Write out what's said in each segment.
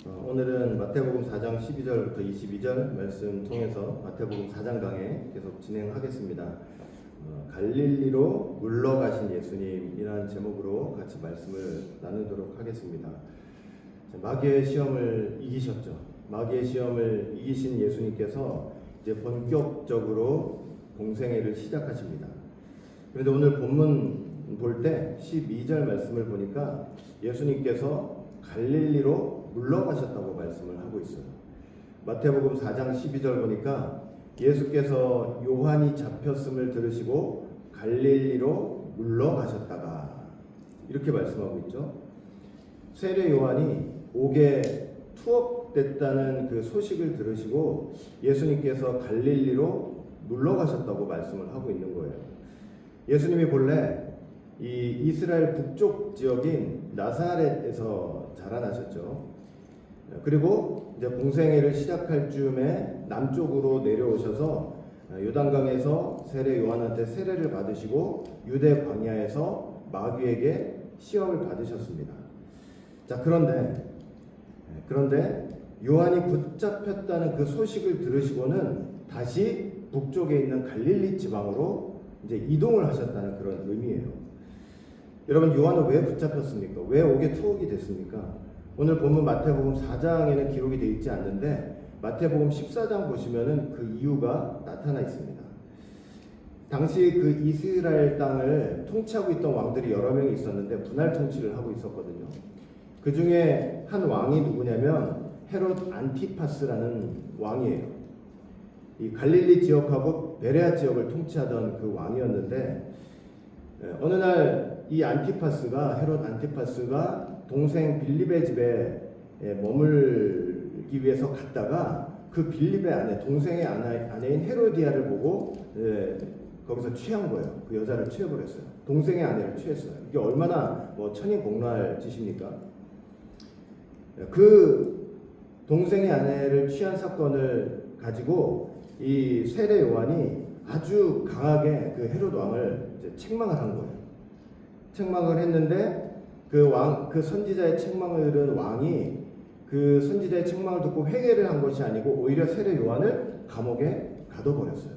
오늘은 마태복음 4장 12절부터 22절 말씀 통해서 마태복음 4장 강해 계속 진행하겠습니다. 갈릴리로 물러가신 예수님이라는 제목으로 같이 말씀을 나누도록 하겠습니다. 마귀의 시험을 이기셨죠. 마귀의 시험을 이기신 예수님께서 이제 본격적으로 공생애를 시작하십니다. 그런데 오늘 본문 볼 때 12절 말씀을 보니까 예수님께서 갈릴리로 물러가셨다고 말씀을 하고 있어요. 마태복음 4장 12절 보니까 예수께서 요한이 잡혔음을 들으시고 갈릴리로 물러가셨다가 이렇게 말씀하고 있죠. 세례 요한이 옥에 투옥됐다는 그 소식을 들으시고 예수님께서 갈릴리로 물러가셨다고 말씀을 하고 있는 거예요. 예수님이 본래 이 이스라엘 북쪽 지역인 나사렛에서 자라나셨죠. 그리고 이제 공생애를 시작할 즈음에 남쪽으로 내려오셔서 요단강에서 세례 요한한테 세례를 받으시고 유대 광야에서 마귀에게 시험을 받으셨습니다. 자, 그런데 요한이 붙잡혔다는 그 소식을 들으시고는 다시 북쪽에 있는 갈릴리 지방으로 이제 이동을 하셨다는 그런 의미예요. 여러분, 요한은 왜 붙잡혔습니까? 왜 옥에 투옥이 됐습니까? 오늘 본문 마태복음 4장에는 기록이 되어 있지 않는데 마태복음 14장 보시면은 그 이유가 나타나 있습니다. 당시 그 이스라엘 땅을 통치하고 있던 왕들이 여러 명이 있었는데 분할 통치를 하고 있었거든요. 그 중에 한 왕이 누구냐면 헤롯 안티파스라는 왕이에요. 이 갈릴리 지역하고 베레아 지역을 통치하던 그 왕이었는데 어느 날 이 안티파스가 헤롯 안티파스가 동생 빌립의 집에 머물기 위해서 갔다가 그 빌립의 아내, 동생의 아내인 헤로디아를 보고 거기서 취한 거예요. 그 여자를 취해버렸어요. 동생의 아내를 취했어요. 이게 얼마나 천인공노할 짓입니까? 그 동생의 아내를 취한 사건을 가지고 이 세례 요한이 아주 강하게 그 헤롯 왕을 이제 책망을 한 거예요. 책망을 했는데 그 선지자의 책망을 들은 왕이 그 선지자의 책망을 듣고 회개를 한 것이 아니고 오히려 세례 요한을 감옥에 가둬버렸어요.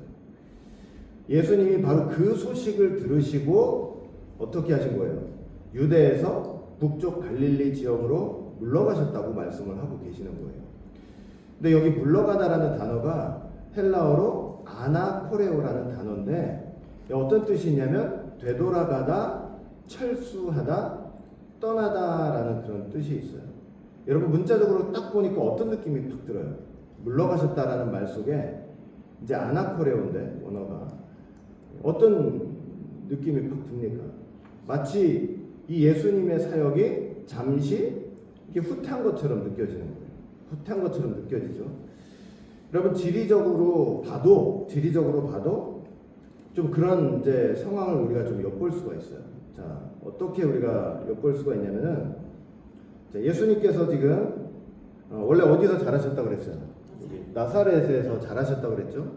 예수님이 바로 그 소식을 들으시고 어떻게 하신 거예요? 유대에서 북쪽 갈릴리 지역으로 물러가셨다고 말씀을 하고 계시는 거예요. 근데 여기 물러가다라는 단어가 헬라어로 아나코레오라는 단어인데 어떤 뜻이 있냐면 되돌아가다, 철수하다, 떠나다라는 그런 뜻이 있어요. 여러분, 문자적으로 딱 보니까 어떤 느낌이 팍 들어요? 물러가셨다라는 말 속에 이제 아나코레오인데 언어가 어떤 느낌이 팍 듭니까? 마치 이 예수님의 사역이 잠시 이렇게 후퇴한 것처럼 느껴지는 거예요. 후퇴한 것처럼 느껴지죠. 여러분, 지리적으로 봐도 좀 그런 이제 상황을 우리가 좀 엿볼 수가 있어요. 자, 어떻게 우리가 엿볼 수가 있냐면은, 예수님께서 지금 원래 어디서 자라셨다고 그랬어요? 나사렛에서 자라셨다고 그랬죠.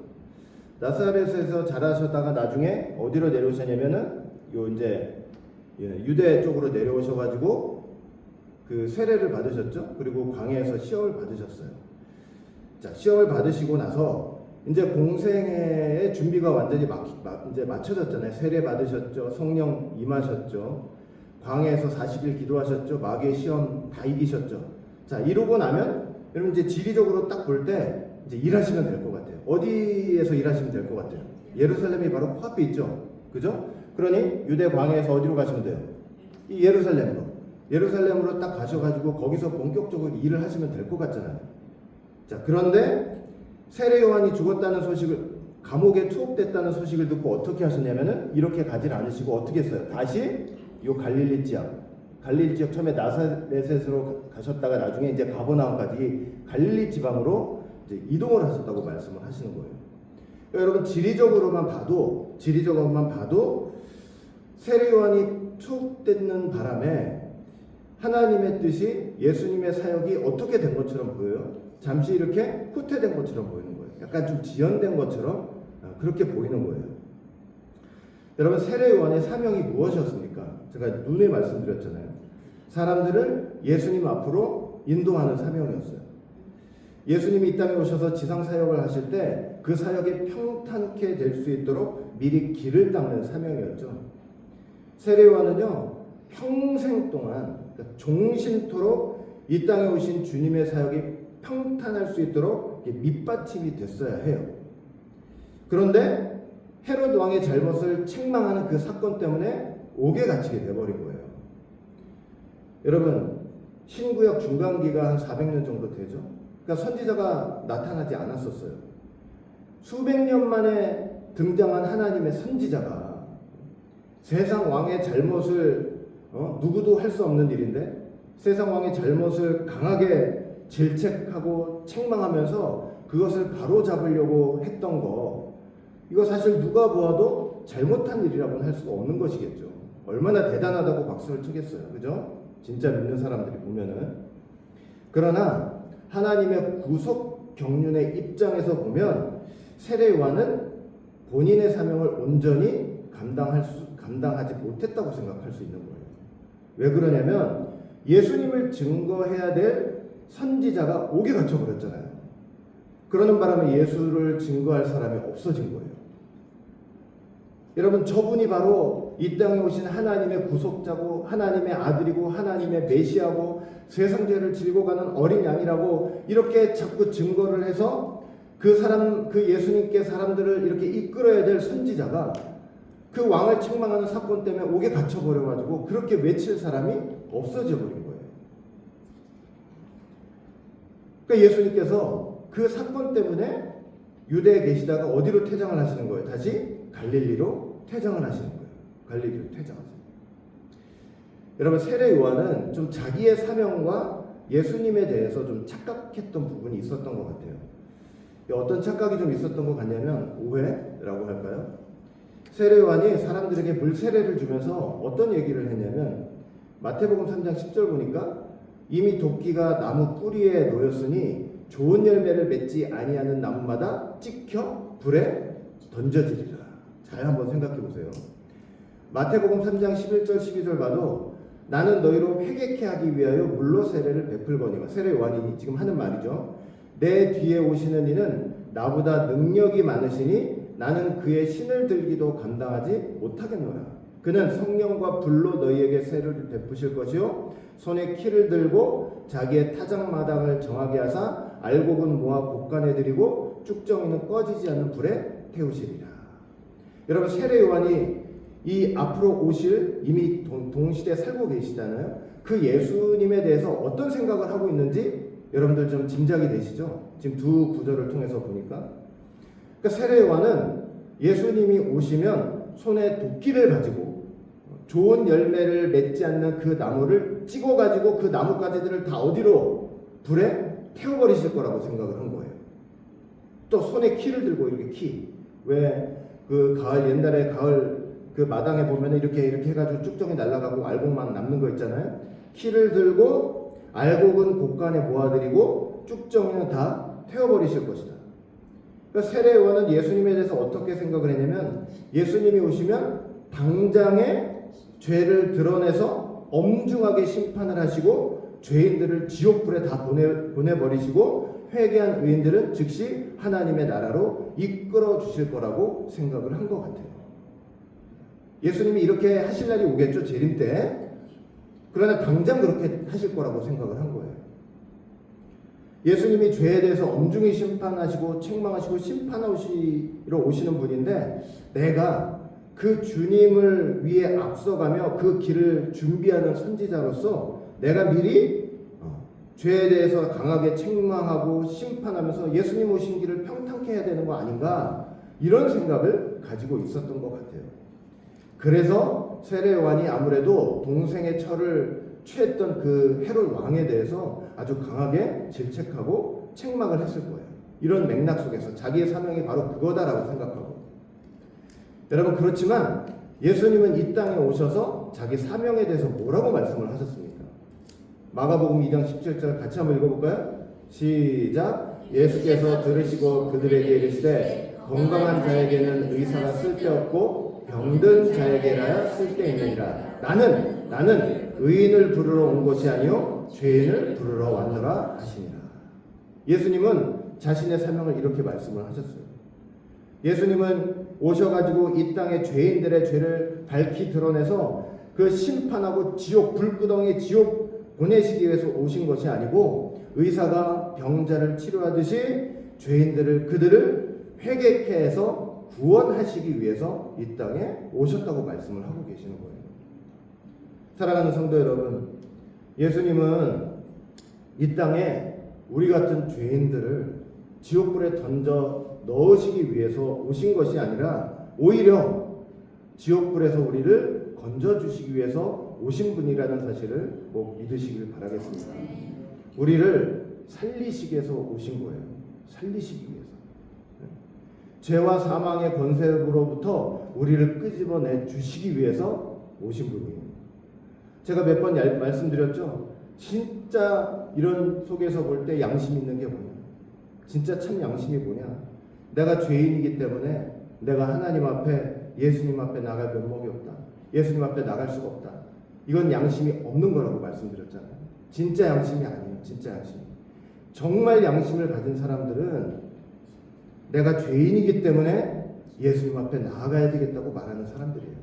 나사렛에서 자라셨다가 나중에 어디로 내려오셨냐면은 이제 유대 쪽으로 내려오셔가지고 그 세례를 받으셨죠. 그리고 광야에서 시험을 받으셨어요. 자, 시험을 받으시고 나서 이제 공생애의 준비가 완전히 이제 맞춰졌잖아요. 세례 받으셨죠. 성령 임하셨죠. 광야에서 40일 기도하셨죠. 마귀의 시험 다 이기셨죠. 자, 이러고 나면 여러분 이제 지리적으로 딱 볼 때 이제 일하시면 될 것 같아요. 어디에서 일하시면 될 것 같아요? 예루살렘이 바로 코앞에 있죠. 그죠? 그러니 유대 광야에서 어디로 가시면 돼요? 이 예루살렘으로 딱 가셔가지고 거기서 본격적으로 일을 하시면 될 것 같잖아요. 자, 그런데 세례 요한이 죽었다는 소식을, 감옥에 투옥됐다는 소식을 듣고 어떻게 하셨냐면은 이렇게 가지 않으시고 어떻게 했어요? 다시 요 갈릴리 지역 처음에 나사렛으로 가셨다가 나중에 이제 가버나움까지 갈릴리 지방으로 이제 이동을 하셨다고 말씀을 하시는 거예요. 그러니까 여러분, 지리적으로만 봐도 세례 요한이 투옥되는 바람에 하나님의 뜻이 예수님의 사역이 어떻게 된 것처럼 보여요? 잠시 이렇게 후퇴된 것처럼 보이는 거예요. 약간 좀 지연된 것처럼 그렇게 보이는 거예요. 여러분, 세례 요한의 사명이 무엇이었습니까? 제가 눈에 말씀드렸잖아요. 사람들을 예수님 앞으로 인도하는 사명이었어요. 예수님이 이 땅에 오셔서 지상 사역을 하실 때 그 사역이 평탄케 될 수 있도록 미리 길을 닦는 사명이었죠. 세례요한은요, 평생 동안, 그러니까 종신토록 이 땅에 오신 주님의 사역이 평탄할 수 있도록 밑받침이 됐어야 해요. 그런데 헤롯 왕의 잘못을 책망하는 그 사건 때문에 옥에 갇히게 돼버린 거예요. 여러분, 신구약 중간기가 한 400년 정도 되죠. 그러니까 선지자가 나타나지 않았었어요. 수백 년 만에 등장한 하나님의 선지자가 세상 왕의 잘못을 누구도 할 수 없는 일인데 세상 왕의 잘못을 강하게 질책하고 책망하면서 그것을 바로잡으려고 했던 거, 이거 사실 누가 보아도 잘못한 일이라고는 할 수가 없는 것이겠죠. 얼마나 대단하다고 박수를 치겠어요. 그죠? 진짜 믿는 사람들이 보면은. 그러나 하나님의 구속 경륜의 입장에서 보면 세례요한은 본인의 사명을 온전히 감당하지 못했다고 생각할 수 있는 거예요. 왜 그러냐면 예수님을 증거해야 될 선지자가 옥에 갇혀버렸잖아요. 그러는 바람에 예수를 증거할 사람이 없어진 거예요. 여러분, 저분이 바로 이 땅에 오신 하나님의 구속자고 하나님의 아들이고 하나님의 메시아고 세상 죄를 지고 가는 어린 양이라고 이렇게 자꾸 증거를 해서 그 예수님께 사람들을 이렇게 이끌어야 될 선지자가 그 왕을 책망하는 사건 때문에 옥에 갇혀버려가지고 그렇게 외칠 사람이 없어져 버린 거예요. 그러니까 예수님께서 그 사건 때문에 유대에 계시다가 어디로 퇴장을 하시는 거예요? 다시 갈릴리로 퇴장을 하시는 거예요. 갈릴리로 퇴장하세요. 여러분, 세례 요한은 좀 자기의 사명과 예수님에 대해서 좀 착각했던 부분이 있었던 것 같아요. 어떤 착각이 좀 있었던 것 같냐면 오해라고 할까요? 세례 요한이 사람들에게 물 세례를 주면서 어떤 얘기를 했냐면 마태복음 3장 10절 보니까 이미 도끼가 나무 뿌리에 놓였으니 좋은 열매를 맺지 아니하는 나무마다 찍혀 불에 던져지리라. 잘 한번 생각해 보세요. 마태복음 3장 11절 12절 봐도 나는 너희로 회개케 하기 위하여 물로 세례를 베풀거니와, 세례 요한이 지금 하는 말이죠. 내 뒤에 오시는 이는 나보다 능력이 많으시니 나는 그의 신을 들기도 감당하지 못하겠노라. 그는 성령과 불로 너희에게 세례를 베푸실 것이요 손에 키를 들고 자기의 타작마당을 정하게 하사 알곡은 모아 곡간에 들이고 쭉정이는 꺼지지 않는 불에 태우시리라. 여러분, 세례 요한이 이 앞으로 오실, 이미 동시대에 살고 계시잖아요. 그 예수님에 대해서 어떤 생각을 하고 있는지 여러분들 좀 짐작이 되시죠? 지금 두 구절을 통해서 보니까. 그러니까 세례 요한은 예수님이 오시면 손에 도끼를 가지고 좋은 열매를 맺지 않는 그 나무를 찍어가지고 그 나뭇가지들을 다 어디로? 불에 태워버리실 거라고 생각을 한 거예요. 또 손에 키를 들고, 이렇게 키. 왜 그 가을, 옛날에 가을 그 마당에 보면 이렇게 해가지고 쭉정이 날아가고 알곡만 남는 거 있잖아요. 키를 들고 알곡은 곡간에 모아들이고 쭉정이는 다 태워버리실 것이다. 그러니까 세례 요한은 예수님에 대해서 어떻게 생각을 했냐면 예수님이 오시면 당장에 죄를 드러내서 엄중하게 심판을 하시고 죄인들을 지옥불에 다 보내버리시고 회개한 의인들은 즉시 하나님의 나라로 이끌어 주실 거라고 생각을 한 것 같아요. 예수님이 이렇게 하실 날이 오겠죠, 재림 때. 그러나 당장 그렇게 하실 거라고 생각을 한 거예요. 예수님이 죄에 대해서 엄중히 심판하시고 책망하시고 심판하시러 오시는 분인데 내가 그 주님을 위해 앞서가며 그 길을 준비하는 선지자로서 내가 미리 죄에 대해서 강하게 책망하고 심판하면서 예수님 오신 길을 평탄케 해야 되는 거 아닌가, 이런 생각을 가지고 있었던 것 같아요. 그래서 세례 요한이 아무래도 동생의 철을 취했던 그 헤롯 왕에 대해서 아주 강하게 질책하고 책망을 했을 거예요. 이런 맥락 속에서 자기의 사명이 바로 그거다라고 생각하고. 여러분, 그렇지만 예수님은 이 땅에 오셔서 자기 사명에 대해서 뭐라고 말씀을 하셨습니까? 마가복음 2장 17절 같이 한번 읽어볼까요? 시작. 예수께서 들으시고 그들에게 이르시되 건강한 자에게는 의사가 쓸데없고 병든 자에게라야 쓸데있느니라. 나는 의인을 부르러 온 것이 아니요 죄인을 부르러 왔노라 하시니라. 예수님은 자신의 사명을 이렇게 말씀을 하셨어요. 예수님은 오셔가지고 이 땅의 죄인들의 죄를 밝히 드러내서 그 심판하고 지옥, 불구덩이 지옥 보내시기 위해서 오신 것이 아니고, 의사가 병자를 치료하듯이 그들을 회개케 해서 구원하시기 위해서 이 땅에 오셨다고 말씀을 하고 계시는 거예요. 사랑하는 성도 여러분, 예수님은 이 땅에 우리 같은 죄인들을 지옥불에 던져 넣으시기 위해서 오신 것이 아니라 오히려 지옥불에서 우리를 건져주시기 위해서 오신 분이라는 사실을 꼭 믿으시길 바라겠습니다. 우리를 살리시기 위해서 오신 거예요. 살리시기 위해서. 죄와 사망의 권세로부터 우리를 끄집어내 주시기 위해서 오신 분이에요. 제가 몇 번 말씀드렸죠. 진짜 이런 속에서 볼 때 양심 있는 게 뭐냐? 진짜 참 양심이 뭐냐? 내가 죄인이기 때문에 내가 하나님 앞에, 예수님 앞에 나갈 면목이 없다. 예수님 앞에 나갈 수가 없다. 이건 양심이 없는 거라고 말씀드렸잖아요. 진짜 양심이 아니에요. 진짜 양심. 정말 양심을 가진 사람들은 내가 죄인이기 때문에 예수님 앞에 나아가야 되겠다고 말하는 사람들이에요.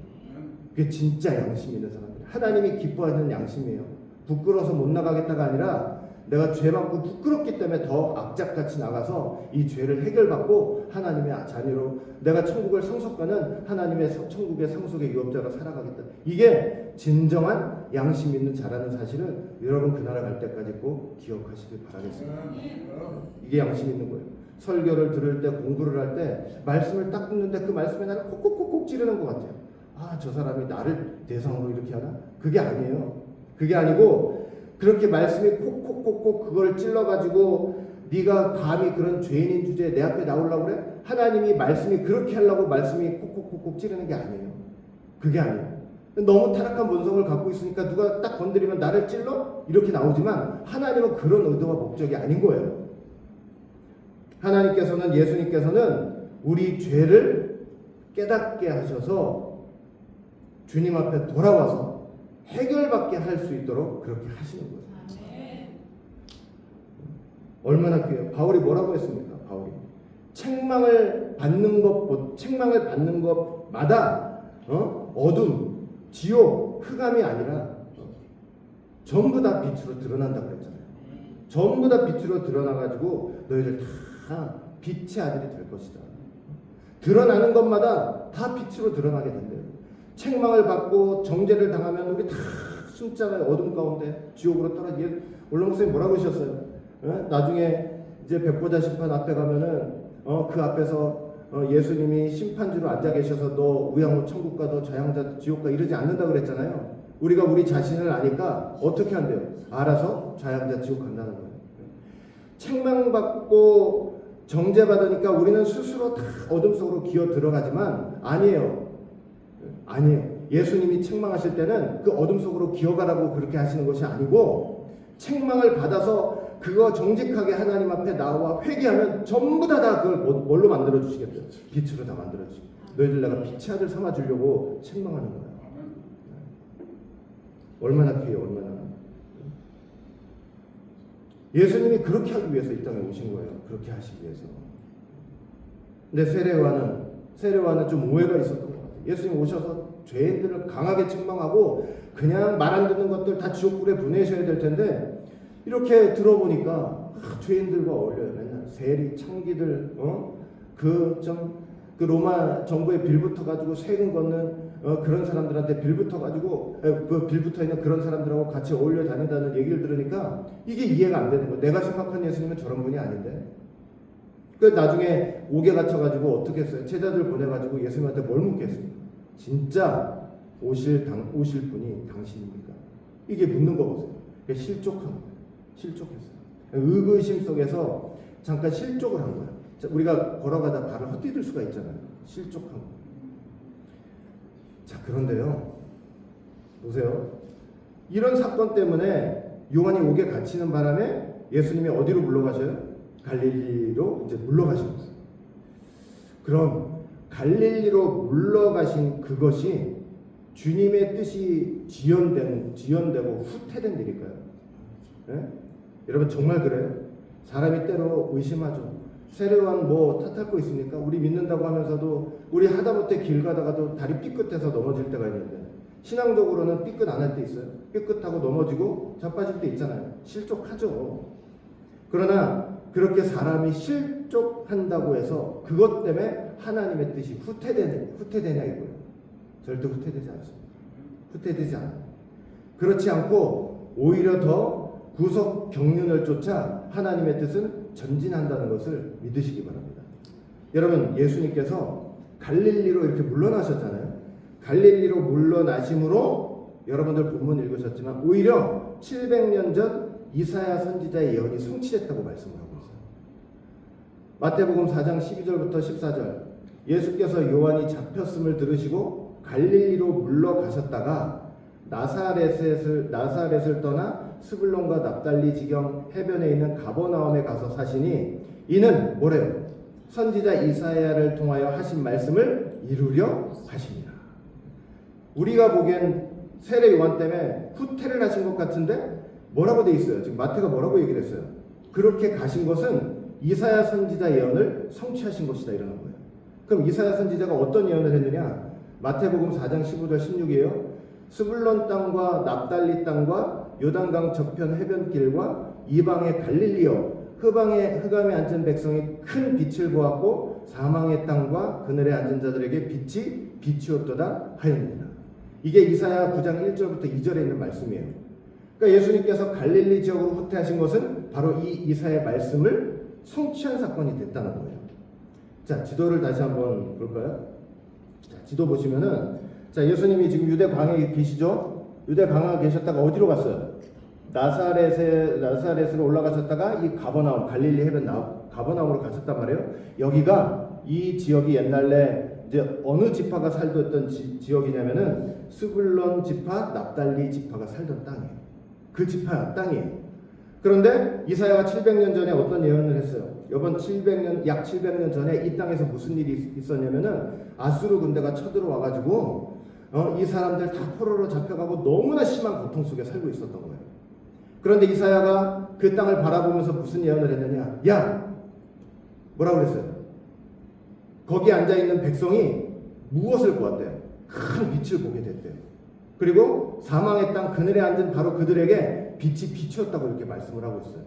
그게 진짜 양심 있는 사람들. 하나님이 기뻐하는 양심이에요. 부끄러워서 못 나가겠다가 아니라 내가 죄 많고 부끄럽기 때문에 더 악착같이 나가서 이 죄를 해결받고 하나님의 자녀로 내가 천국을 상속하는 하나님의 천국의 상속의 유업자로 살아가겠다. 이게 진정한 양심 있는 자라는 사실을 여러분 그 나라 갈 때까지 꼭 기억하시길 바라겠습니다. 이게 양심 있는 거예요. 설교를 들을 때, 공부를 할 때 말씀을 딱 듣는데 그 말씀에 나를 콕콕콕콕 찌르는 것 같아요. 아, 저 사람이 나를 대상으로 이렇게 하나? 그게 아니에요. 그게 아니고 그렇게 말씀이 콕콕콕콕 그걸 찔러가지고 네가 감히 그런 죄인인 주제에 내 앞에 나오려고 그래? 하나님이 말씀이 그렇게 하려고 말씀이 콕콕콕콕 찌르는 게 아니에요. 그게 아니에요. 너무 타락한 본성을 갖고 있으니까 누가 딱 건드리면 나를 찔러? 이렇게 나오지만 하나님은 그런 의도와 목적이 아닌 거예요. 하나님께서는, 예수님께서는 우리 죄를 깨닫게 하셔서 주님 앞에 돌아와서 해결받게 할 수 있도록 그렇게 하시는 거예요. 얼마나 귀해요. 바울이 뭐라고 했습니까? 바울이 책망을 받는 것마다 어둠, 지옥, 흑암이 아니라 전부 다 빛으로 드러난다고 그랬잖아요. 전부 다 빛으로 드러나가지고 너희들 다 빛의 아들이 될 것이다. 드러나는 것마다 다 빛으로 드러나게 된대요. 책망을 받고 정죄를 당하면 우리 다 숨잖아요. 어둠 가운데 지옥으로 떨어지게. 올롱 선생님 뭐라고 하셨어요? 나중에 이제 백보자 심판 앞에 가면은 그 앞에서 예수님이 심판주로 앉아 계셔서 너 우양호 천국 가, 너 좌양자 지옥 가 이러지 않는다고 그랬잖아요. 우리가 우리 자신을 아니까 어떻게 한대요? 알아서 좌양자 지옥 간다는 거예요. 책망받고 정죄받으니까 우리는 스스로 다 어둠 속으로 기어 들어가지만 아니에요. 예수님이 책망하실 때는 그 어둠 속으로 기어가라고 그렇게 하시는 것이 아니고 책망을 받아서 그거 정직하게 하나님 앞에 나와 회개하면 전부 다 그걸 뭘로 만들어 주시겠대요? 빛으로 다 만들어 주시고 너희들 내가 빛의 아들 삼아 주려고 책망하는 거야. 얼마나 귀해요. 얼마나. 예수님이 그렇게 하기 위해서 이 땅에 오신 거예요. 그렇게 하시기 위해서. 근데 세례와는 좀 오해가 있었던 것 같아요. 예수님 오셔서 죄인들을 강하게 책망하고 그냥 말 안 듣는 것들 다 지옥불에 보내셔야 될 텐데 이렇게 들어보니까 죄인들과 어울려요. 맨날 세리, 창기들, 그 로마 정부에 빌붙어 가지고 세금 걷는 그런 사람들한테 빌붙어 가지고 그 빌붙어 있는 그런 사람들하고 같이 어울려 다닌다는 얘기를 들으니까 이게 이해가 안 되는 거예요. 내가 생각한 예수님은 저런 분이 아닌데. 그 나중에 옥에 갇혀 가지고 어떻게 했어요? 제자들 보내 가지고 예수님한테 뭘 묻겠습니까? 진짜 오실 분이 당신입니까? 이게 묻는 거 보세요. 실족한 거예요. 실족했어요. 의구심 속에서 잠깐 실족을 한 거예요. 우리가 걸어가다 발을 헛디딜 수가 있잖아요. 실족한 거. 자, 그런데요. 보세요. 이런 사건 때문에 요한이 옥에 갇히는 바람에 예수님이 어디로 물러가셔요? 갈릴리로 이제 물러가신 거예요. 그럼 갈릴리로 물러가신 그것이 주님의 뜻이 지연되고 후퇴된 일일까요? 예? 여러분 정말 그래요? 사람이 때로 의심하죠. 세례요한 뭐 탓할 거 있습니까? 우리 믿는다고 하면서도 우리 하다못해 길 가다가도 다리 삐끗해서 넘어질 때가 있는데 신앙적으로는 삐끗 안 할 때 있어요. 삐끗하고 넘어지고 자빠질 때 있잖아요. 실족하죠. 그러나 그렇게 사람이 실족한다고 해서 그것 때문에 하나님의 뜻이 후퇴되냐 이거예요. 절대 후퇴되지 않습니다. 후퇴되지 않아요. 그렇지 않고 오히려 더 구속 경륜을 쫓아 하나님의 뜻은 전진한다는 것을 믿으시기 바랍니다. 여러분 예수님께서 갈릴리로 이렇게 물러나셨잖아요. 갈릴리로 물러나심으로 여러분들 본문 읽으셨지만 오히려 700년 전 이사야 선지자의 예언이 성취됐다고 말씀을 하고 있어요. 마태복음 4장 12절부터 14절 예수께서 요한이 잡혔음을 들으시고 갈릴리로 물러가셨다가 나사렛을 떠나 스불론과 납달리 지경 해변에 있는 가버나움에 가서 사시니 이는 뭐래요? 선지자 이사야를 통하여 하신 말씀을 이루려 하십니다. 우리가 보기엔 세례 요한 때문에 후퇴를 하신 것 같은데 뭐라고 돼 있어요? 지금 마태가 뭐라고 얘기를 했어요? 그렇게 가신 것은 이사야 선지자 예언을 성취하신 것이다 이러는 거예요. 그럼 이사야 선지자가 어떤 예언을 했느냐? 마태복음 4장 15절 16이에요. 스불론 땅과 납달리 땅과 요단강 저편 해변길과 이방의 갈릴리여 흑암에 앉은 백성이 큰 빛을 보았고 사망의 땅과 그늘에 앉은 자들에게 빛이 비추었도다 하였느니라. 이게 이사야 9장 1절부터 2절에 있는 말씀이에요. 그러니까 예수님께서 갈릴리 지역으로 후퇴하신 것은 바로 이 이사야의 말씀을 성취한 사건이 됐다는 거예요. 자, 지도를 다시 한번 볼까요? 자, 지도 보시면은 자, 예수님이 지금 유대 광야에 계시죠? 유대 광야에 계셨다가 어디로 갔어요? 나사렛으로 올라가셨다가 이 가버나움, 갈릴리 해변 가버나움으로 가셨단 말이에요. 여기가 이 지역이 옛날에 이제 어느 지파가 살던 지역이냐면은 스불론 지파, 납달리 지파가 살던 땅이에요. 그 지파 땅이에요. 그런데 이사야가 700년 전에 어떤 예언을 했어요? 약 700년 전에 이 땅에서 무슨 일이 있었냐면은 아수르 군대가 쳐들어와가지고 이 사람들 다 포로로 잡혀가고 너무나 심한 고통 속에 살고 있었던 거예요. 그런데 이사야가 그 땅을 바라보면서 무슨 예언을 했느냐? 야! 뭐라고 그랬어요? 거기 앉아있는 백성이 무엇을 보았대요? 큰 빛을 보게 됐대요. 그리고 사망의 땅 그늘에 앉은 바로 그들에게 빛이 비추었다고 이렇게 말씀을 하고 있어요.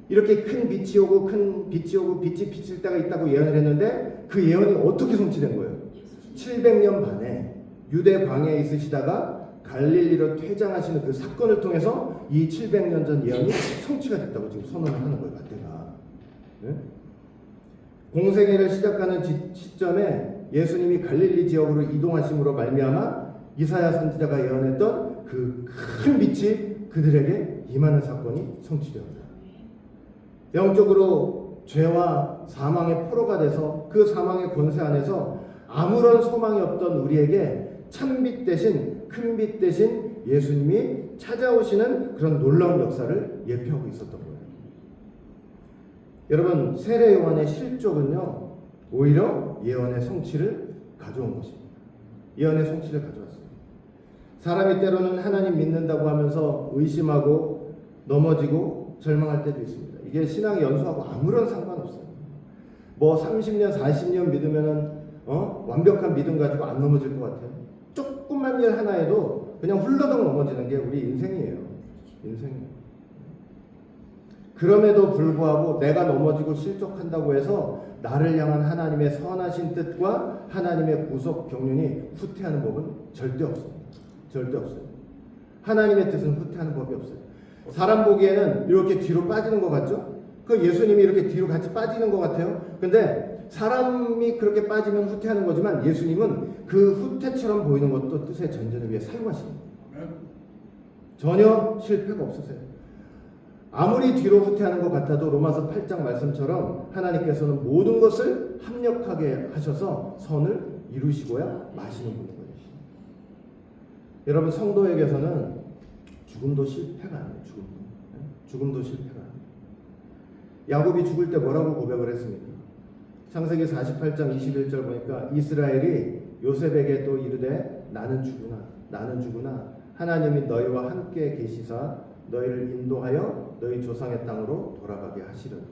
이렇게 큰 빛이 오고 빛이 비칠 때가 있다고 예언을 했는데 그 예언이 어떻게 성취된 거예요? 700년 반에 유대 광야에 있으시다가 갈릴리로 퇴장하시는 그 사건을 통해서 이 700년 전 예언이 성취가 됐다고 지금 선언을 하는 거예요. 마태가. 네? 공생애를 시작하는 시점에 예수님이 갈릴리 지역으로 이동하심으로 말미암아 이사야 선지자가 예언했던 그 큰 빛이 그들에게 임하는 사건이 성취되었다. 영적으로 죄와 사망의 포로가 돼서 그 사망의 권세 안에서 아무런 소망이 없던 우리에게 참빛 대신 큰 빛 대신 예수님이 찾아오시는 그런 놀라운 역사를 예표하고 있었던 거예요. 여러분 세례 요한의 실족은요 오히려 예언의 성취를 가져온 것입니다. 예언의 성취를 가져왔어요. 사람이 때로는 하나님 믿는다고 하면서 의심하고 넘어지고 절망할 때도 있습니다. 이게 신앙의 연수하고 아무런 상관없어요. 뭐 30년 40년 믿으면은 완벽한 믿음 가지고 안 넘어질 것 같아요. 조금만 일 하나 해도 그냥 훌러덩 넘어지는 게 우리 인생이에요. 인생이에요. 그럼에도 불구하고 내가 넘어지고 실족한다고 해서 나를 향한 하나님의 선하신 뜻과 하나님의 구속 경륜이 후퇴하는 법은 절대 없습니다. 절대 없어요. 하나님의 뜻은 후퇴하는 법이 없어요. 사람 보기에는 이렇게 뒤로 빠지는 것 같죠? 그 예수님이 이렇게 뒤로 같이 빠지는 것 같아요. 근데 사람이 그렇게 빠지면 후퇴하는 거지만 예수님은 그 후퇴처럼 보이는 것도 뜻의 전진을 위해 사용하십니다. 전혀 실패가 없으세요. 아무리 뒤로 후퇴하는 것 같아도 로마서 8장 말씀처럼 하나님께서는 모든 것을 합력하게 하셔서 선을 이루시고야 마시는 분인 거예요. 여러분 성도에게서는 죽음도 실패가 아니에요. 죽음도 실패가 아니에요. 야곱이 죽을 때 뭐라고 고백을 했습니까? 창세기 48장 21절 보니까 이스라엘이 요셉에게 또 이르되 나는 주구나 하나님이 너희와 함께 계시사 너희를 인도하여 너희 조상의 땅으로 돌아가게 하시려니.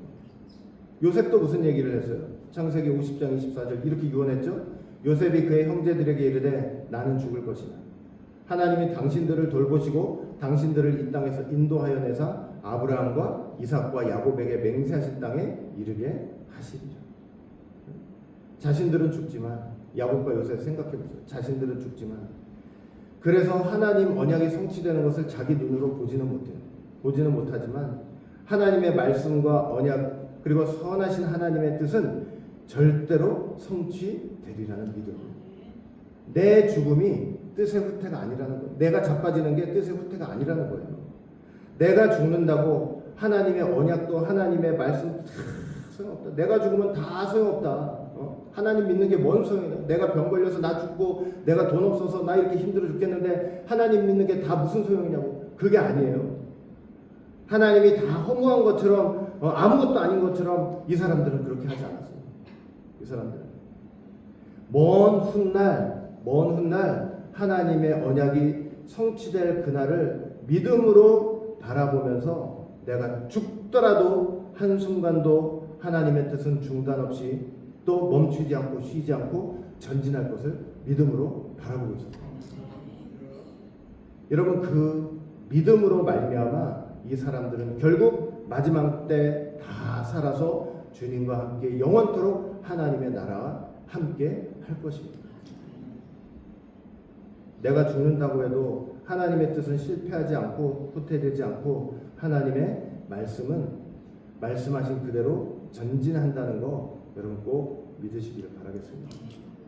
요셉도 무슨 얘기를 했어요? 창세기 50장 24절 이렇게 유언했죠. 요셉이 그의 형제들에게 이르되 나는 죽을 것이나 하나님이 당신들을 돌보시고 당신들을 이 땅에서 인도하여 내사 아브라함과 이삭과 야곱에게 맹세하신 땅에 이르게 하시리라. 자신들은 죽지만, 야곱과 요셉 생각해보세요. 자신들은 죽지만, 그래서 하나님 언약이 성취되는 것을 자기 눈으로 보지는 못해요. 보지는 못하지만 하나님의 말씀과 언약 그리고 선하신 하나님의 뜻은 절대로 성취되리라는 믿음. 내 죽음이 뜻의 후퇴가 아니라는 거예요. 내가 자빠지는 게 뜻의 후퇴가 아니라는 거예요. 내가 죽는다고 하나님의 언약도 하나님의 말씀 소용없다. 내가 죽으면 다 소용없다. 하나님 믿는 게 뭔 소용이냐. 내가 병 걸려서 나 죽고 내가 돈 없어서 나 이렇게 힘들어 죽겠는데 하나님 믿는 게 다 무슨 소용이냐고. 그게 아니에요. 하나님이 다 허무한 것처럼 아무것도 아닌 것처럼 이 사람들은 그렇게 하지 않았어요. 이 사람들은 먼 훗날 하나님의 언약이 성취될 그날을 믿음으로 바라보면서 내가 죽더라도 한순간도 하나님의 뜻은 중단 없이 또 멈추지 않고 쉬지 않고 전진할 것을 믿음으로 바라보고 있습니다. 여러분, 그 믿음으로 말미암아 이 사람들은 결국 마지막 때 다 살아서 주님과 함께 영원토록 하나님의 나라와 함께 할 것입니다. 내가 죽는다고 해도 하나님의 뜻은 실패하지 않고 후퇴되지 않고 하나님의 말씀은 말씀하신 그대로 전진한다는 거 여러분 꼭 믿으시기를 바라겠습니다.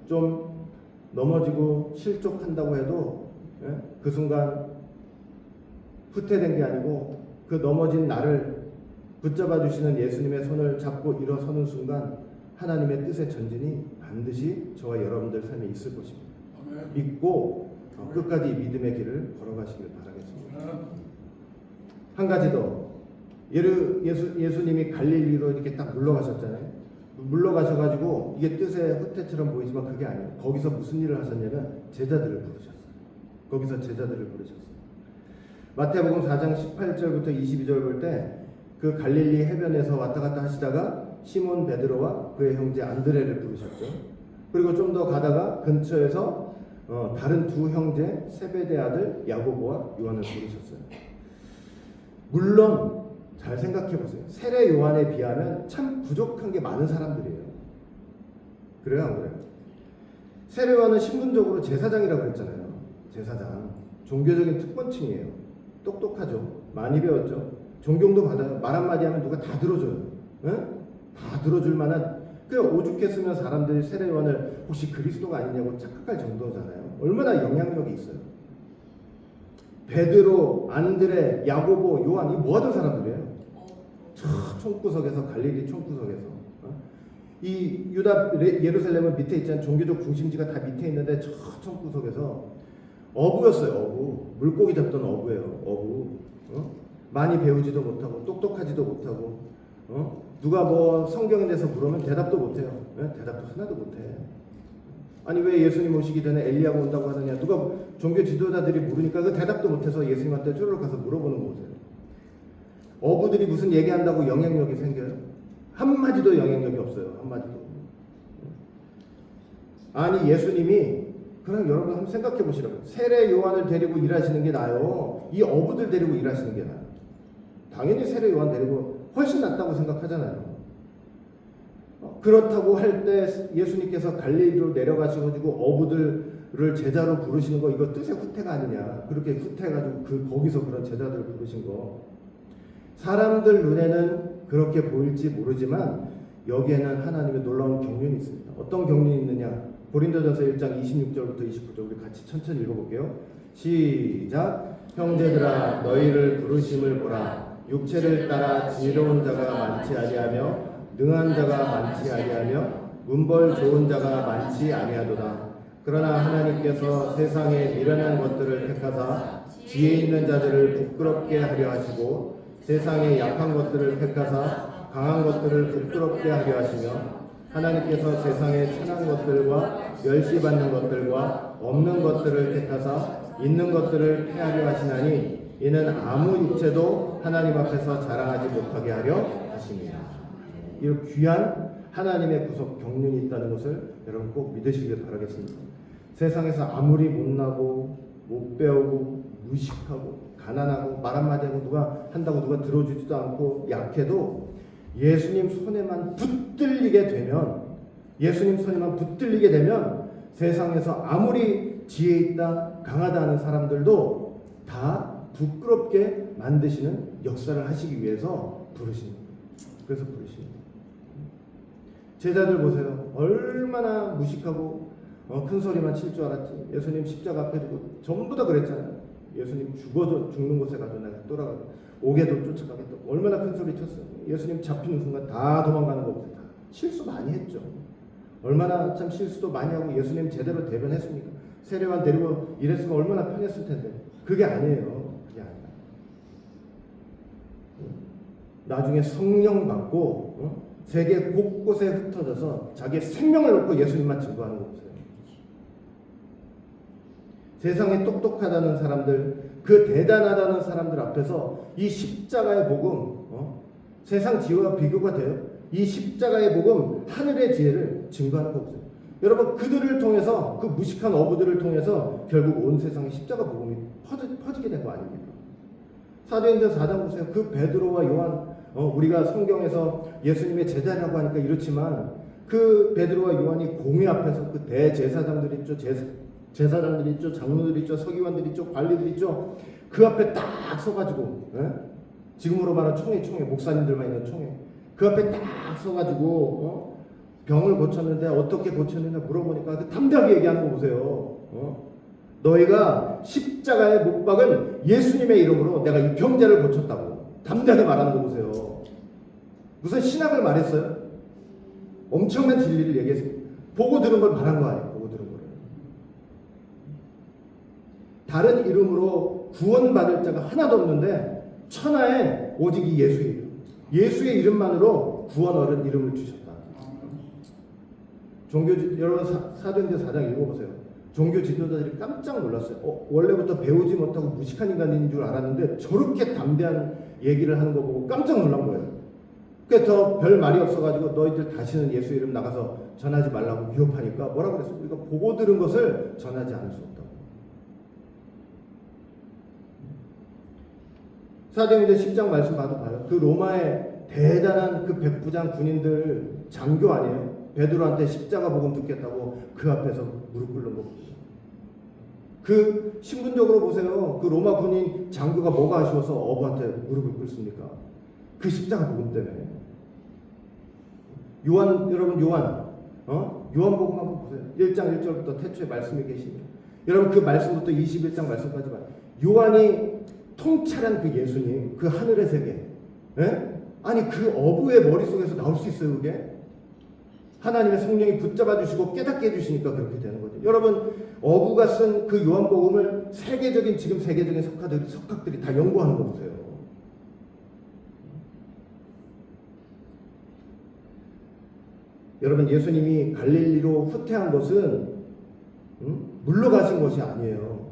좀 넘어지고 실족한다고 해도 그 순간 후퇴된 게 아니고 그 넘어진 나를 붙잡아 주시는 예수님의 손을 잡고 일어서는 순간 하나님의 뜻의 전진이 반드시 저와 여러분들 삶에 있을 것입니다. 믿고 끝까지 믿음의 길을 걸어가시길 바라겠습니다. 한 가지 더. 예수님이 갈릴리로 이렇게 딱 물러가셨잖아요. 물러가셔가지고 이게 뜻의 후퇴처럼 보이지만 그게 아니에요. 거기서 무슨 일을 하셨냐면 제자들을 부르셨어요. 거기서 제자들을 부르셨어요. 마태복음 4장 18절부터 22절 볼 때 그 갈릴리 해변에서 왔다 갔다 하시다가 시몬 베드로와 그의 형제 안드레를 부르셨죠. 그리고 좀 더 가다가 근처에서 다른 두 형제 세베대 아들 야고보와 요한을 부르셨어요. 물론 잘 생각해 보세요. 세례 요한에 비하면 참 부족한 게 많은 사람들이에요. 그래요, 안 그래요? 세례 요한은 신분적으로 제사장이라고 했잖아요. 제사장. 종교적인 특권층이에요. 똑똑하죠. 많이 배웠죠. 존경도 받아요. 말 한마디 하면 누가 다 들어줘요. 응? 다 들어줄 만한. 그냥 오죽했으면 사람들이 세례 요한을 혹시 그리스도가 아니냐고 착각할 정도잖아요. 얼마나 영향력이 있어요. 베드로, 안드레, 야고보, 요한 이 뭐하던 사람들이에요. 저 총구석에서 갈릴리 총구석에서 이 유다 예루살렘은 밑에 있잖아요. 종교적 중심지가 다 밑에 있는데 저 총구석에서 어부였어요. 어부. 물고기 잡던 어부예요. 어부. 많이 배우지도 못하고 똑똑하지도 못하고 누가 뭐 성경에 대해서 물으면 대답도 못해요. 대답도 하나도 못해. 아니 왜 예수님 오시기 전에 엘리야가 온다고 하느냐. 누가 종교 지도자들이 모르니까 그 대답도 못해서 예수님한테 쪼르륵 가서 물어보는 거죠. 어부들이 무슨 얘기한다고 영향력이 생겨요? 한마디도 영향력이 없어요. 한마디도. 아니 예수님이 그럼 여러분 한번 생각해 보시라고요. 세례 요한을 데리고 일하시는 게 나아요? 이 어부들 데리고 일하시는 게 나아요? 당연히 세례 요한 데리고 훨씬 낫다고 생각하잖아요. 그렇다고 할 때 예수님께서 갈릴리로 내려가셔가지고 어부들을 제자로 부르시는 거 이거 뜻의 후퇴가 아니냐. 그렇게 후퇴해가지고 거기서 그런 제자들을 부르신 거. 사람들 눈에는 그렇게 보일지 모르지만 여기에는 하나님의 놀라운 경륜이 있습니다. 어떤 경륜이 있느냐. 고린도전서 1장 26절부터 29절 우리 같이 천천히 읽어볼게요. 시작. 형제들아 너희를 부르심을 보라. 육체를 따라 지혜로운 자가 많지 아니하며 능한 자가 많지 아니하며 문벌 좋은 자가 많지 아니하도다. 그러나 하나님께서 세상에 미련한 것들을 택하사 지혜 있는 자들을 부끄럽게 하려 하시고 세상에 약한 것들을 택하사 강한 것들을 부끄럽게 하려 하시며 하나님께서 세상에 천한 것들과 멸시받는 것들과 없는 것들을 택하사 있는 것들을 폐하려 하시나니 이는 아무 육체도 하나님 앞에서 자랑하지 못하게 하려 하십니다. 이 귀한 하나님의 구속 경륜이 있다는 것을 여러분 꼭 믿으시길 바라겠습니다. 세상에서 아무리 못나고 못 배우고 무식하고 가난하고 말 한마디 하고 누가 한다고 누가 들어주지도 않고 약해도 예수님 손에만 붙들리게 되면 세상에서 아무리 지혜 있다 강하다 하는 사람들도 다 부끄럽게 만드시는 역사를 하시기 위해서 부르십니다. 그래서 부르십니다. 제자들 보세요. 얼마나 무식하고 큰 소리만 칠 줄 알았지. 예수님 십자가 앞에 두고 전부 다 그랬잖아요. 예수님 죽는 곳에 가도 내가 돌아가고 오게도 쫓아가겠다. 얼마나 큰 소리 쳤어요. 예수님 잡히는 순간 다 도망가는 거 보세요. 다 실수 많이 했죠. 얼마나 참 실수도 많이 하고 예수님 제대로 대변했습니까? 세례관 데리고 이랬으면 얼마나 편했을 텐데. 그게 아니에요. 그게 아니야. 나중에 성령 받고 세계 곳곳에 흩어져서 자기의 생명을 놓고 예수님만 증거하는 거 보세요. 세상에 똑똑하다는 사람들, 그 대단하다는 사람들 앞에서 이 십자가의 복음, 세상 지혜와 비교가 돼요. 이 십자가의 복음, 하늘의 지혜를 증거하는 거 보세요. 여러분, 그들을 통해서, 그 무식한 어부들을 통해서 결국 온 세상에 십자가 복음이 퍼지게 된 거 아닙니까? 사도행전 4장 보세요. 그 베드로와 요한, 우리가 성경에서 예수님의 제자라고 하니까 이렇지만 그 베드로와 요한이 공회 앞에서 그 대제사장들 있죠. 제사장들 있죠. 장로들 있죠. 서기관들 있죠. 관리들 있죠. 그 앞에 딱 서가지고 지금으로 말하는 총회 목사님들만 있는 총회 그 앞에 딱 서가지고 병을 고쳤는데 어떻게 고쳤느냐 물어보니까 그 담대하게 얘기하는 거 보세요. 너희가 십자가에 못 박은 예수님의 이름으로 내가 이 병자를 고쳤다고 담대하게 말하는 거 보세요. 무슨 신학을 말했어요? 엄청난 진리를 얘기했어요. 보고 들은 걸 말한 거 아니에요. 보고 들은 거를. 다른 이름으로 구원받을 자가 하나도 없는데 천하에 오직 이 예수예요. 예수의 이름만으로 구원 얻은 이름을 주셨다. 여러분 사도행전 4장 읽어보세요. 종교 지도자들이 깜짝 놀랐어요. 원래부터 배우지 못하고 무식한 인간인 줄 알았는데 저렇게 담대한 얘기를 하는 거 보고 깜짝 놀란 거예요. 그래서 더 별 말이 없어가지고 너희들 다시는 예수 이름 나가서 전하지 말라고 위협하니까 뭐라고 그랬어요? 우리가 보고 들은 것을 전하지 않을 수 없다고. 사도행전 10장 말씀 봐요. 그 로마의 대단한 그 백부장 군인들 장교 아니에요? 베드로한테 십자가 복음 듣겠다고 그 앞에서 무릎 꿇는 거 보세요. 그 신분적으로 보세요. 그 로마 군인 장교가 뭐가 아쉬워서 어부한테 무릎을 꿇습니까? 그 십자가 복음 때문에. 여러분 요한복음 한번 보세요. 1장 1절부터 태초에 말씀이 계시죠. 여러분 그 말씀부터 21장 말씀까지 봐요. 요한이 통찰한 그 예수님, 그 하늘의 세계. 아니 그 어부의 머릿속에서 나올 수 있어요, 그게? 하나님의 성령이 붙잡아 주시고 깨닫게 해주시니까 그렇게 되는 거죠. 여러분 어부가 쓴 그 요한복음을 지금 세계적인 석학들이 다 연구하는 거 보세요. 여러분 예수님이 갈릴리로 후퇴한 것은 물러가신 것이 아니에요.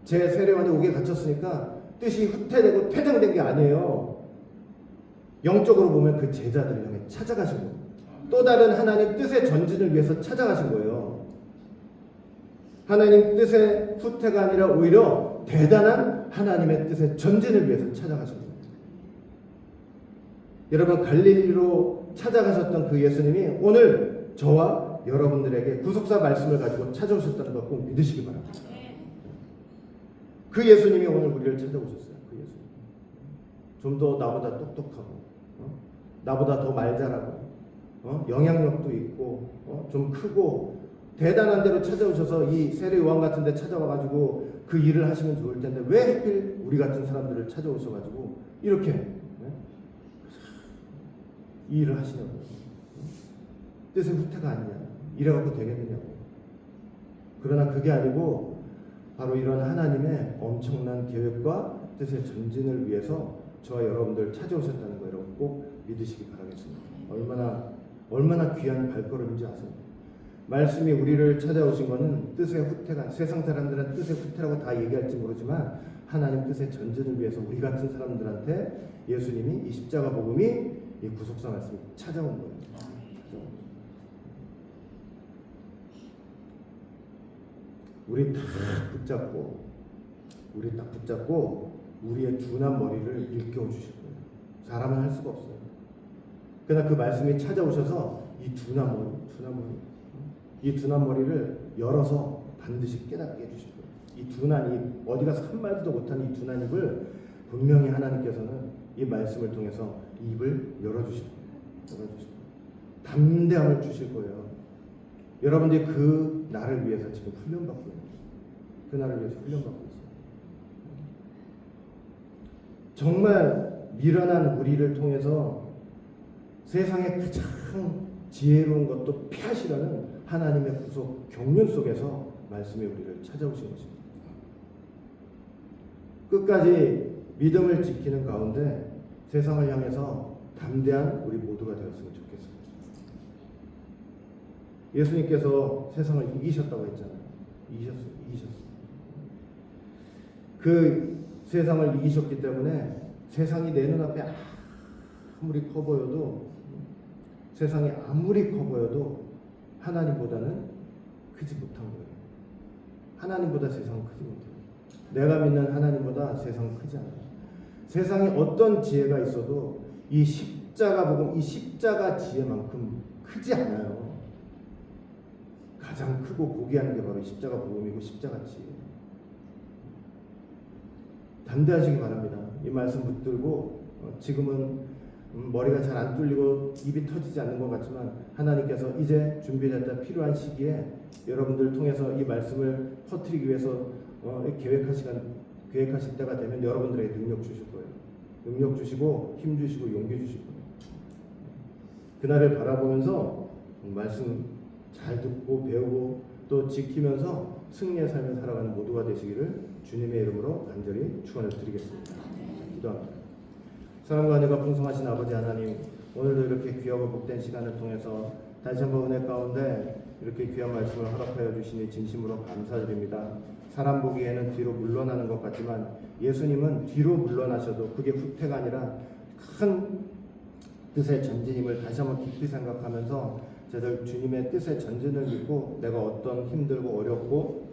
제 세례원이 옥에 갇혔으니까 뜻이 후퇴되고 퇴장된 게 아니에요. 영적으로 보면 그 제자들을 향해 찾아가신 거예요. 또 다른 하나님 뜻의 전진을 위해서 찾아가신 거예요. 하나님 뜻의 후퇴가 아니라 오히려 대단한 하나님의 뜻의 전진을 위해서 찾아가신 거예요. 여러분 갈릴리로 찾아가셨던 그 예수님이 오늘 저와 여러분들에게 구속사 말씀을 가지고 찾아오셨다는 것 꼭 믿으시기 바랍니다. 그 예수님이 오늘 우리를 찾아오셨어요. 그 예수님. 좀 더 나보다 똑똑하고 나보다 더 말 잘하고 영향력도 있고 좀 크고 대단한 데로 찾아오셔서 이 세례 요한 같은 데 찾아와가지고 그 일을 하시면 좋을 텐데 왜 하필 우리 같은 사람들을 찾아오셔가지고 이렇게 이 일을 하시냐고. 뜻의 후퇴가 아니냐. 이래갖고 되겠느냐고. 그러나 그게 아니고 바로 이런 하나님의 엄청난 계획과 뜻의 전진을 위해서 저와 여러분들 찾아오셨다는 거 여러분 꼭 믿으시기 바라겠습니다. 얼마나 얼마나 귀한 발걸음인지 아세요? 말씀이 우리를 찾아오신 것은 뜻의 후퇴가, 세상 사람들은 뜻의 후퇴라고 다 얘기할지 모르지만 하나님 뜻의 전진을 위해서 우리 같은 사람들한테 예수님이 이 십자가 복음이 이 구속사 말씀이 찾아온 거예요. 우리 딱 붙잡고 우리의 둔한 머리를 일깨워 주실 거예요. 사람은 할 수가 없어요. 그러나 그 말씀이 찾아오셔서 이 둔한 머리를 열어서 반드시 깨닫게 해주실 거예요. 이 둔한 입, 어디 가서 한 마디도 못하는 이 둔한 입을 분명히 하나님께서는 이 말씀을 통해서 입을 열어주실 거예요. 담대함을 주실 거예요. 여러분들이 그 날을 위해서 지금 훈련받고 있는 거예요. 그 날을 위해서 훈련받고 있어요. 정말 미련한 우리를 통해서 세상의 가장 지혜로운 것도 피하시라는 하나님의 구속 경륜 속에서 말씀이 우리를 찾아오신 것입니다. 끝까지 믿음을 지키는 가운데 세상을 향해서 담대한 우리 모두가 되었으면 좋겠습니다. 예수님께서 세상을 이기셨다고 했잖아요. 이기셨어요. 그 세상을 이기셨기 때문에 세상이 내 눈앞에 아무리 커 보여도, 세상이 아무리 커 보여도 하나님보다는 크지 못한 거예요. 하나님보다 세상은 크지 못해요. 내가 믿는 하나님보다 세상은 크지 않아요. 세상에 어떤 지혜가 있어도 이 십자가 복음, 이 십자가 지혜만큼 크지 않아요. 가장 크고 고귀한 게 바로 십자가 복음이고 십자가 지혜. 담대하시기 바랍니다. 이 말씀 붙들고 지금은 머리가 잘 안 뚫리고 입이 터지지 않는 것 같지만 하나님께서 이제 준비됐다 필요한 시기에 여러분들 통해서 이 말씀을 퍼뜨리기 위해서 계획하실 때가 되면 여러분들에게 능력 주실 거예요. 능력 주시고 힘 주시고 용기 주실 거예요. 그날을 바라보면서 말씀 잘 듣고 배우고 또 지키면서 승리의 삶을 살아가는 모두가 되시기를 주님의 이름으로 간절히 축원을 드리겠습니다. 기도합니다. 사랑과 은혜가 풍성하신 아버지 하나님, 오늘도 이렇게 귀하고 복된 시간을 통해서 다시 한번 은혜 가운데 이렇게 귀한 말씀을 허락하여 주시니 진심으로 감사드립니다. 사람 보기에는 뒤로 물러나는 것 같지만 예수님은 뒤로 물러나셔도 그게 후퇴가 아니라 큰 뜻의 전진임을 다시 한번 깊이 생각하면서 저들 주님의 뜻의 전진을 믿고 내가 어떤 힘들고 어렵고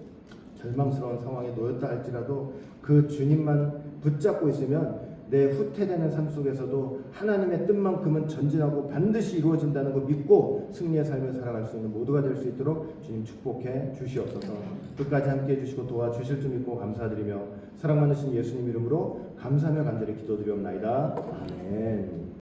절망스러운 상황에 놓였다 할지라도 그 주님만 붙잡고 있으면 내 후퇴되는 삶 속에서도 하나님의 뜻만큼은 전진하고 반드시 이루어진다는 걸 믿고 승리의 삶을 살아갈 수 있는 모두가 될 수 있도록 주님 축복해 주시옵소서. 끝까지 함께 해주시고 도와주실 줄 믿고 감사드리며 사랑 많으신 예수님 이름으로 감사하며 간절히 기도드리옵나이다. 아멘.